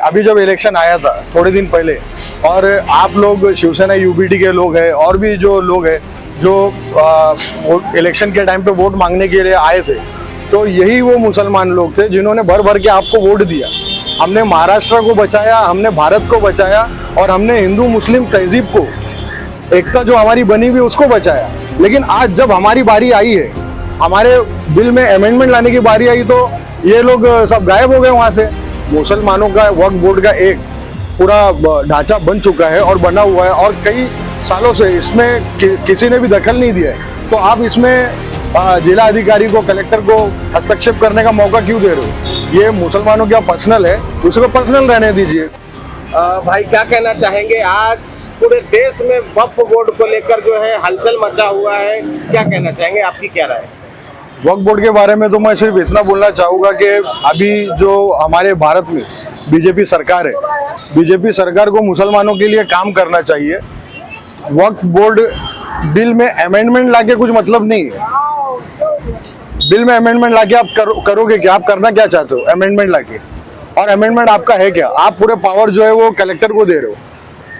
अभी जब इलेक्शन आया था थोड़े दिन पहले, और आप लोग शिवसेना यूबीटी के लोग हैं और भी जो लोग हैं जो इलेक्शन के टाइम पे वोट मांगने के लिए आए थे, तो यही वो मुसलमान लोग थे जिन्होंने भर भर के आपको वोट दिया। हमने महाराष्ट्र को बचाया, हमने भारत को बचाया और हमने हिंदू मुस्लिम तहजीब को, एकता जो हमारी बनी हुई उसको बचाया। लेकिन आज जब हमारी बारी आई है, हमारे बिल में अमेंडमेंट लाने की बारी आई, तो ये लोग सब गायब हो गए वहाँ से। मुसलमानों का वक्फ बोर्ड का एक पूरा ढांचा बन चुका है और बना हुआ है और कई सालों से इसमें किसी ने भी दखल नहीं दिया है। तो आप इसमें जिला अधिकारी को, कलेक्टर को हस्तक्षेप करने का मौका क्यों दे रहे हो? ये मुसलमानों का पर्सनल है, उसको पर्सनल रहने दीजिए। भाई क्या कहना चाहेंगे, आज पूरे देश में वक्फ बोर्ड को लेकर जो है हलचल मचा हुआ है, क्या कहना चाहेंगे, आपकी क्या राय? वक्फ बोर्ड के बारे में तो मैं सिर्फ इतना बोलना चाहूँगा कि अभी जो हमारे भारत में बीजेपी सरकार है, बीजेपी सरकार को मुसलमानों के लिए काम करना चाहिए। वक्फ बोर्ड बिल में अमेंडमेंट लाके कुछ मतलब नहीं है। बिल में अमेंडमेंट लाके आप करोगे क्या? आप करना क्या चाहते हो अमेंडमेंट लाके? और अमेंडमेंट आपका है क्या? आप पूरे पावर जो है वो कलेक्टर को दे रहे हो।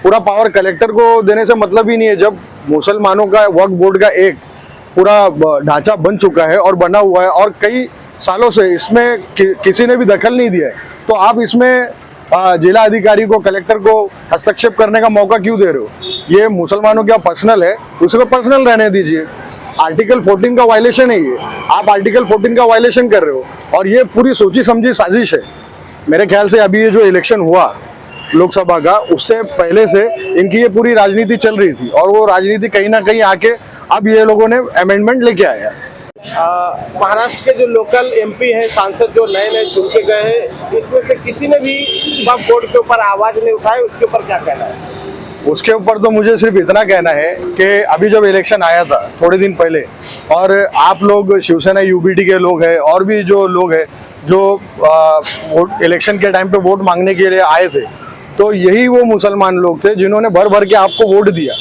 पूरा पावर कलेक्टर को देने से मतलब ही नहीं है। जब मुसलमानों का वक्फ बोर्ड का एक पूरा ढांचा बन चुका है और बना हुआ है और कई सालों से इसमें किसी ने भी दखल नहीं दिया है, तो आप इसमें जिला अधिकारी को, कलेक्टर को हस्तक्षेप करने का मौका क्यों दे रहे हो? ये मुसलमानों का पर्सनल है, उसको पर्सनल रहने दीजिए। आर्टिकल 14 का वायलेशन है ये। आप आर्टिकल 14 का वायलेशन कर रहे हो और ये पूरी सोची समझी साजिश है। मेरे ख्याल से अभी ये जो इलेक्शन हुआ लोकसभा का, उससे पहले से इनकी ये पूरी राजनीति चल रही थी और वो राजनीति कहीं ना कहीं आके अब ये लोगों ने अमेंडमेंट लेके आया। महाराष्ट्र के जो लोकल एमपी हैं, सांसद जो नए नए चुन के गए हैं, इसमें से किसी ने भी वक्फ बोर्ड के ऊपर आवाज नहीं उठाई, उसके ऊपर क्या कहना है? उसके ऊपर तो मुझे सिर्फ इतना कहना है कि अभी जब इलेक्शन आया था थोड़े दिन पहले, और आप लोग शिवसेना यूबीटी के लोग हैं और भी जो लोग हैं जो इलेक्शन के टाइम पे वोट मांगने के लिए आए थे, तो यही वो मुसलमान लोग थे जिन्होंने भर भर के आपको वोट दिया।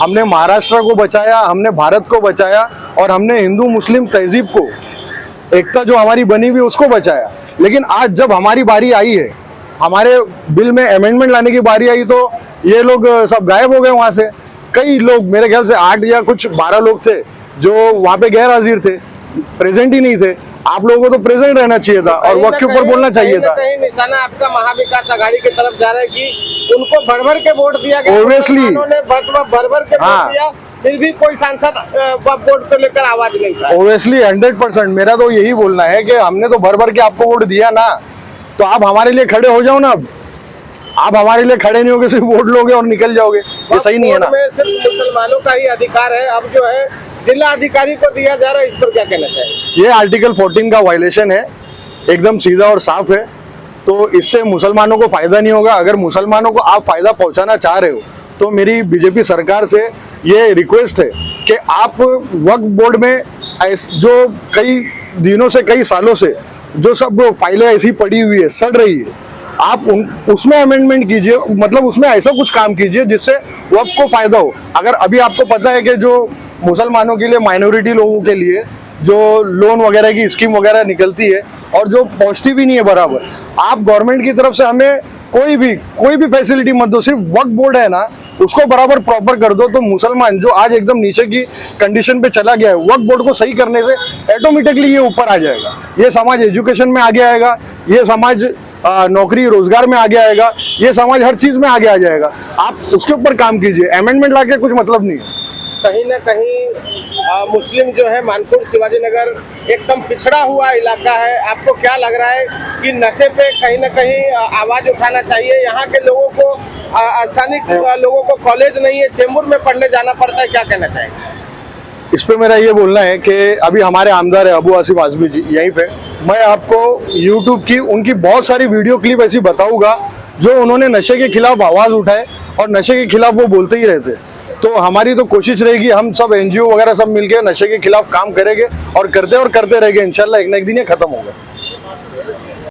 हमने महाराष्ट्र को बचाया, हमने भारत को बचाया और हमने हिंदू मुस्लिम तहजीब को, एकता जो हमारी बनी हुई उसको बचाया। लेकिन आज जब हमारी बारी आई है, हमारे बिल में अमेंडमेंट लाने की बारी आई, तो ये लोग सब गायब हो गए वहाँ से। कई लोग, मेरे ख्याल से 8 या कुछ 12 लोग थे जो वहाँ पे गैर हाजिर थे, प्रेजेंट ही नहीं थे। आप लोगों को तो प्रेजेंट रहना चाहिए था और वक्त के ऊपर बोलना चाहिए था। कहीं निशाना आपका महाविकास आघाड़ी की तरफ जा रहा है कि उनको भर भर के वोट दिया गया, Obviously, उन्होंने भर भर के वोट दिया, फिर भी कोई सांसद वक्फ बोर्ड को लेकर आवाज नहीं उठाया। ओबियसली 100% मेरा तो यही बोलना है कि हमने तो भर भर के आपको वोट दिया ना, तो आप हमारे लिए खड़े हो जाओ ना। अब आप हमारे लिए खड़े नहीं होगे, सिर्फ वोट लोगे और निकल जाओगे, ये सही नहीं है ना। सिर्फ मुसलमानों का ही अधिकार है, अब जो है जिला अधिकारी को दिया जा रहा है, इस पर क्या कहना चाहिए? ये आर्टिकल 14 का वायलेशन है, एकदम सीधा और साफ है। तो इससे मुसलमानों को फायदा नहीं होगा। अगर मुसलमानों को आप फायदा पहुंचाना चाह रहे हो, तो मेरी बीजेपी सरकार से ये रिक्वेस्ट है कि आप वक्फ बोर्ड में जो कई दिनों से, कई सालों से जो सब फाइलें ऐसी पड़ी हुई है, सड़ रही है, आप उसमें अमेंडमेंट कीजिए। मतलब उसमें ऐसा कुछ काम कीजिए जिससे वक्फ को फायदा हो। अगर अभी आपको पता है कि जो मुसलमानों के लिए, माइनॉरिटी लोगों के लिए जो लोन वगैरह की स्कीम वगैरह निकलती है और जो पहुंचती भी नहीं है बराबर, आप गवर्नमेंट की तरफ से हमें कोई भी फैसिलिटी मत दो, सिर्फ वक्फ बोर्ड है ना, उसको बराबर प्रॉपर कर दो। तो मुसलमान जो आज एकदम नीचे की कंडीशन पे चला गया है, वक्फ बोर्ड को सही करने से ऑटोमेटिकली ये ऊपर आ जाएगा। ये समाज एजुकेशन में आगे आएगा, ये समाज नौकरी रोजगार में आगे आएगा, ये समाज हर चीज में आगे आ जाएगा। आप उसके ऊपर काम कीजिए, अमेंडमेंट लाके कुछ मतलब नहीं है। कहीं ना कहीं मुस्लिम जो है, मानपुर शिवाजी नगर एकदम पिछड़ा हुआ इलाका है। आपको क्या लग रहा है कि नशे पे कहीं ना कहीं आवाज उठाना चाहिए? यहाँ के लोगों को, स्थानीय लोगों को कॉलेज नहीं है, चेंबूर में पढ़ने जाना पड़ता है, क्या कहना चाहेंगे इस पे? मेरा ये बोलना है कि अभी हमारे आमदार है अबू आसिम आजमी जी यहीं पे, मैं आपको YouTube की उनकी बहुत सारी वीडियो क्लिप ऐसी बताऊंगा जो उन्होंने नशे के खिलाफ आवाज उठाए और नशे के खिलाफ वो बोलते ही रहते। तो हमारी तो कोशिश रहेगी, हम सब NGO वगैरह सब मिलके नशे के खिलाफ काम करेंगे और करते रहेंगे। इंशाल्लाह एक ना एक दिन ये खत्म होगा।